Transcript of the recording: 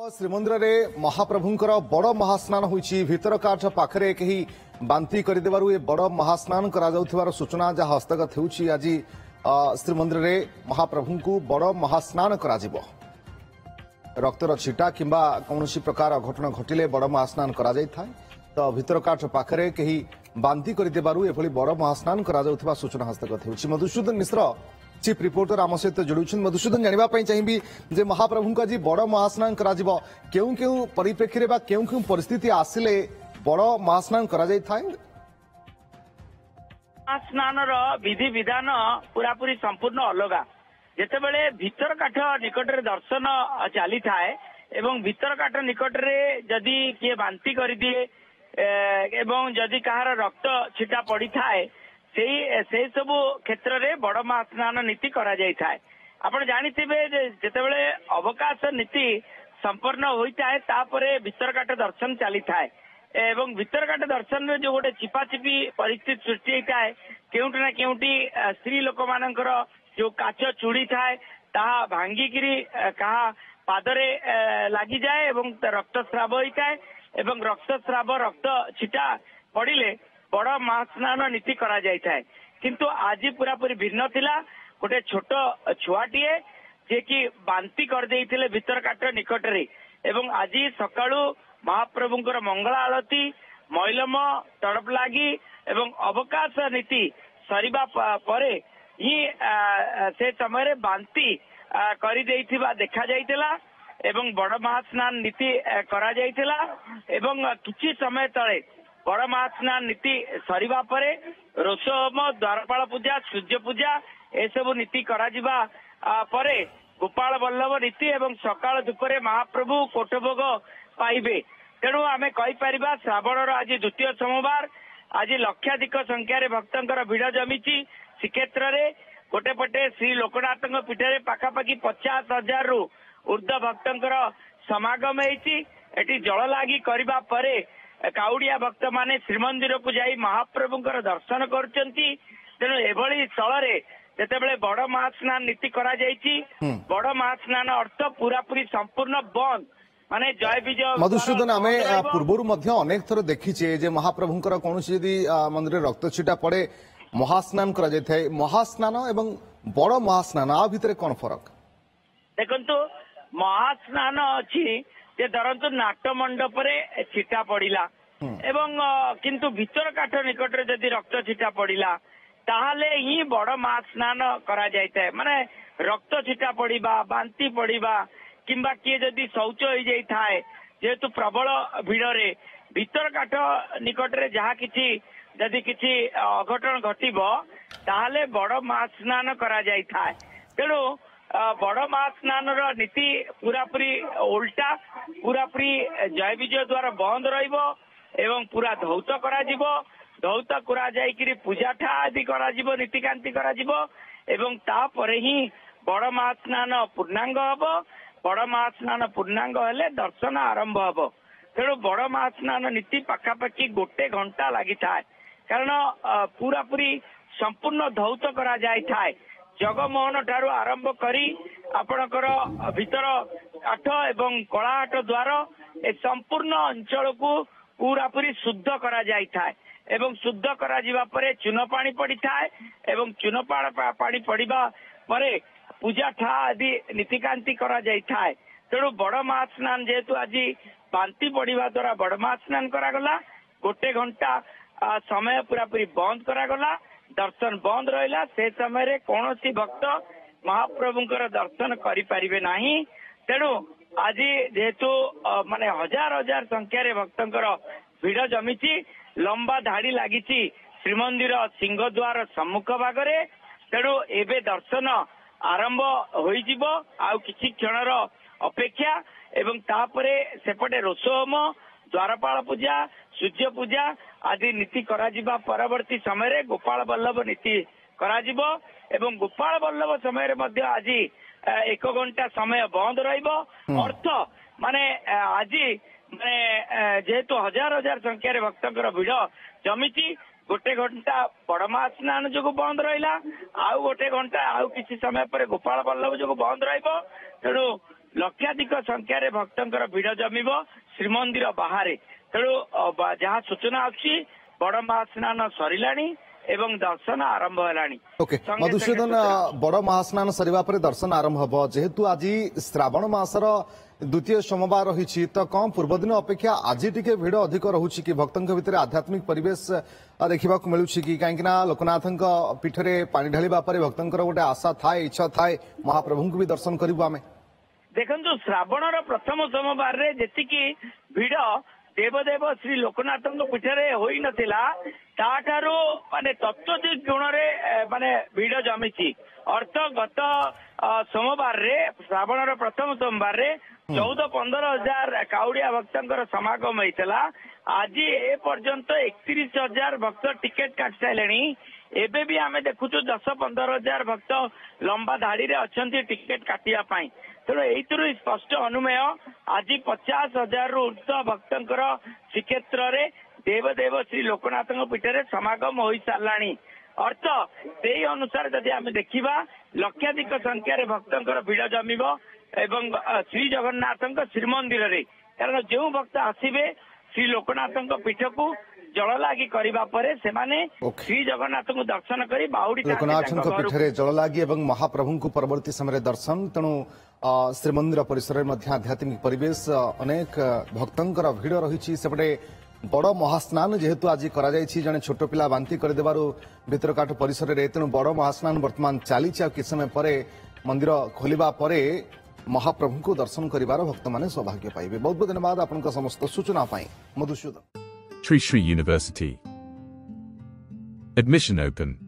श्रीमंदिर में महाप्रभुंकर बड़ महास्नान होइछि भितरकाठ पाखरे कहीं बांती करदेबारु ए बड़ महास्नान करा जाउथिबार सूचना जहाँ हस्तगत होउछि। आज श्रीमंदिर में महाप्रभु को बड़ महास्नान करा जिवो। रक्तर छिटा किंबा कौनसी प्रकार घटना घटिले बड़ महास्नान करा जाय थाय तो भितरकाठ पाखरे कहीं बांती करदेबारु एभली बड़ महास्नान करा जाउथिबा सूचना हस्तगत होउछि। मधुसूदन मिश्र चीफ रिपोर्टर आम सहित जोड़ुछन। मधुसूदन जानिबा चाहिए जे महाप्रभु को आज बड़ महास्नान करा जिवो केउ केउ परिप्रेक्षी बा केउ केउ परिस्थिति आसिले बड़ महास्नान करा जाय थाय। स्नान विधि विधान पूरापूरी संपूर्ण अलगा जेतेबेले भीतर काठ निकटरे दर्शन चली थाए एवं भीतर काठ निकटरे जदि किए बांती कर दिए एवं जदि कहार रक्त छिटा पड़ी थाए से सब क्षेत्र में बड़ महास्नान नीति करा जाय थाए। आपण जानिथिबे जेतेबेले अवकाश नीति संपन्न होता है तापरे भीतरकाट दर्शन चली थाए एवं भीतरकाट दर्शन में जो गोटे चिपाचिपी परिस्थिति सृष्टि होता है केउटी ना केउटी स्त्री लोक मानकर जो काच चूड़ी थाए ताहा भांगिकिरी कहा पादरे लगी जाए एवं रक्तस्राव होता है एवं रक्तस्राव रक्त छिटा पड़िले बड़ महास्नान नीति करा जाय थाए। किंतु आज पूरापूरी भिन्न थिला। गोटे छोट छुआटीए जे कि बांती कर देइथिले भीतरकाट निकटरे एवं आज सकाळू महाप्रभुंकर मंगला आरती मैलम तड़प लागी एवं अवकाश नीति सरिबा परे ही से समय बांती करि देइथिबा देखा जाइतिला एवं बड़ महास्नान नीति करा जाइतिला एवं किछि समय तळे बड़ महास्नान नीति सरिबा परे रोषहोम द्वारपाल पूजा सूर्य पूजा ए सब नीति करा जिबा परे गोपाल वल्लभ नीति एवं सकाळ धूपरे महाप्रभु कोटभोग पाइबे। तेणु आमे कहि परिबा श्रावणर आज द्वितीय सोमवार आज लक्षाधिक संख्यार भक्तंकर भिड़ जमिछि। श्रीक्षेत्र रे गोटे पटे श्री लोकनाथ पीठरे पाखापाखि 50,000 रु ऊर्ध्व भक्तंकर समागम होइछि। एटी जल लागी करबा परे काउडिया भक्त माने श्रीमंदिर को जाई महाप्रभुंकर दर्शन करचंती। तेणु एभली स्थल जेतेबेले बड़ महास्नान नीति करा जायछि बड़ महास्नान अर्थ पूरापूरी संपूर्ण बंद माने जय विजय। मधुसूदन आमे पूर्वरु मध्य अनेक थर देखिछे जे महाप्रभुंकर कोनोसी यदि मंदिर रक्त छिटा पड़े महास्नान करा जाय थाए। महास्नान एवं बड़ महास्नान आ भितरे कोन फरक देखंतु महास्नान अछि जे धरंतु नाट्य मंडप रे छिटा पड़िला एवं किंतु भीतर काठ निकटरे जदि रक्त छिटा पड़िला ताहले ही बड़ महास्नान करा जायताय। माने रक्त छिटा पड़िबा बांती पड़िबा किंबा किए जदि शौच हो जाय थाए जेहेतु प्रबल भिड़रे भीतर काठ निकटरे जहा किछि जदि किछि अघटन घटिबो ताहले बड़ महास्नान करा जाय थाए। तेणु बड़ महास्नान नीति पूरापूरी उल्टा पूरापूरी जय विजय द्वारा बंद रहिबो एवं पूरा धौत करा जिवो। धौत करा जायकिरी पूजाठा आदि करा जिवो नीतिकांति करा जिवो एवं तापरे ही बड़ महास्नान पूर्णांग हबो। बड़ महास्नान पूर्णांग हेले दर्शन आरंभ हबो। तेणु बड़ महास्नान नीति पाखापाखि गोटे घंटा लागि थाए कारण पूरापूरी संपूर्ण धौत करा जाय थाए। जगमोहन ठारू आरंभ करी आपणकर भीतर काठ एवं कलाहाट द्वार ए संपूर्ण अंचल को पूरापूरी शुद्ध करा जाय थाए एवं शुद्ध करा जिबा परे चून पानी पड़ी थाए एवं चून पानी पड़िबा परे पूजा ठा आदि नीतिकांति करा जाय थाए। तेणु बड़ महास्नान जेहेतु आज बांती पड़िबा द्वारा बड़ महास्नान करा गला गोटे घंटा समय पूरापूरी बंद करा गला दर्शन बंद रहिला। से समय कौन सी भक्त महाप्रभुंकर दर्शन करि परिबे नाही। तेणु आज जेहेतु माने हजार हजार संख्यार भक्तंकर भिड़ जमिछि लंबा धाड़ी लागिछि श्रीमंदिर सिंहद्वार सम्मुख भागरे। तेणु एबे दर्शन आरंभ होइजिबो आउ किछि क्षणर अपेक्षा एवं तापरे सेपटे रोषहोम द्वारपाल पूजा सूर्य पूजा आदि नीति करा जिबा परवर्ती समय रे गोपाल वल्लभ नीति करा जिवो एवं गोपाल वल्लभ समय रे मध्य आज 1 घंटा समय बंद रहिबो। अर्थ माने आज माने जेहेतु हजार हजार संख्यार भक्तंकर भिड़ जमिछि गोटे घंटा बड़ महास्नान जो बंद रहिला आउ गोटे घंटा आउ किछि समय पर गोपाल वल्लभ जो बंद रहिबो। तेणु ଲକ୍ଷାଧିକ ସଂଖ୍ୟାରେ ଭକ୍ତଙ୍କର ଭିଡ ଜମିବ ଶ୍ରୀମନ୍ଦିର ବାହାରେ। ତେଣୁ ଯାହା ସୂଚନା ଅଛି ବଡ ମହାସ୍ନାନ ସରିଲାଣି ଏବଂ ଦର୍ଶନ ଆରମ୍ଭ ହେଲାଣି। ओके मधुसूदन बड़ महास्नान सरिबा परे दर्शन आरंभ हब जेहेतु आज श्रावण मासर द्वितीय सोमवार रही तो कौन पूर्व दिन अपेक्षा आज टिके भिड़ अधिक रहुछि कि भक्तों भितर आध्यात्मिक परिवेश देखा मिलूँ कि कहीं लोकनाथ पीठरे पानी ढालिबा परे भक्तंकर गोटे आशा थाए इच्छा थाए महाप्रभु को भी दर्शन करिबु आमे। देखंतु श्रावणर प्रथम सोमवार रे जेतिकी भिड़ देवदेव श्री लोकनाथ पीठरे होई नथिला ताठारो माने तत्वदिक गुण रे माने भिड़ जमिछि। अर्थ गत सोमवार रे श्रावणर प्रथम सोमवार रे 14-15 हजार काउडिया भक्तंकर समागम होइतला। आज ए पर्यंत 31,000 भक्त टिकेट काट साइलेनी। एबे भी आमे देखुछु 10-15 हजार भक्त लंबा धाड़ी रे अछंती टिकेट काटिया पाई। तेणु एइथिरु स्पष्ट अनुमेय आज 50,000 रु ऊर्ध्व भक्तंकर श्रीक्षेत्र रे देवदेव श्री लोकनाथ पीठरे समागम हो साराणी। अर्थ से अनुसार जदि आम देखा लक्षाधिक संख्यार भक्तंकर भिड़ जमिब एवं श्री जगन्नाथ श्रीमंदिर रे कारण जो भक्त आसवे श्री लोकनाथ पीठ को जल लगी करबा परे सेमाने श्री जगन्नाथ को दर्शन करी बाहुडी लोकनाथ पीठरे जल लगी एवं महाप्रभु को परवर्ती समय दर्शन। तेणु श्रीमंदिर परिसर में आध्यात्मिक परिवेश अनेक भक्तंकर भिड़ रही सेपटे बड़ महास्नान जेहेतु आज जड़े छोट पिला बांती करदेबारु भितरकाठ परिसर में तेणु बड़ महास्नान वर्तमान चली कि समय पर मंदिर खोलिबा परे महाप्रभु को दर्शन करिवार भक्त माने सौभाग्य पाइबे। बहुत बहुत धन्यवाद आपनका समस्त सूचना पाई Madhusudan. Sri Sri University. Admission open.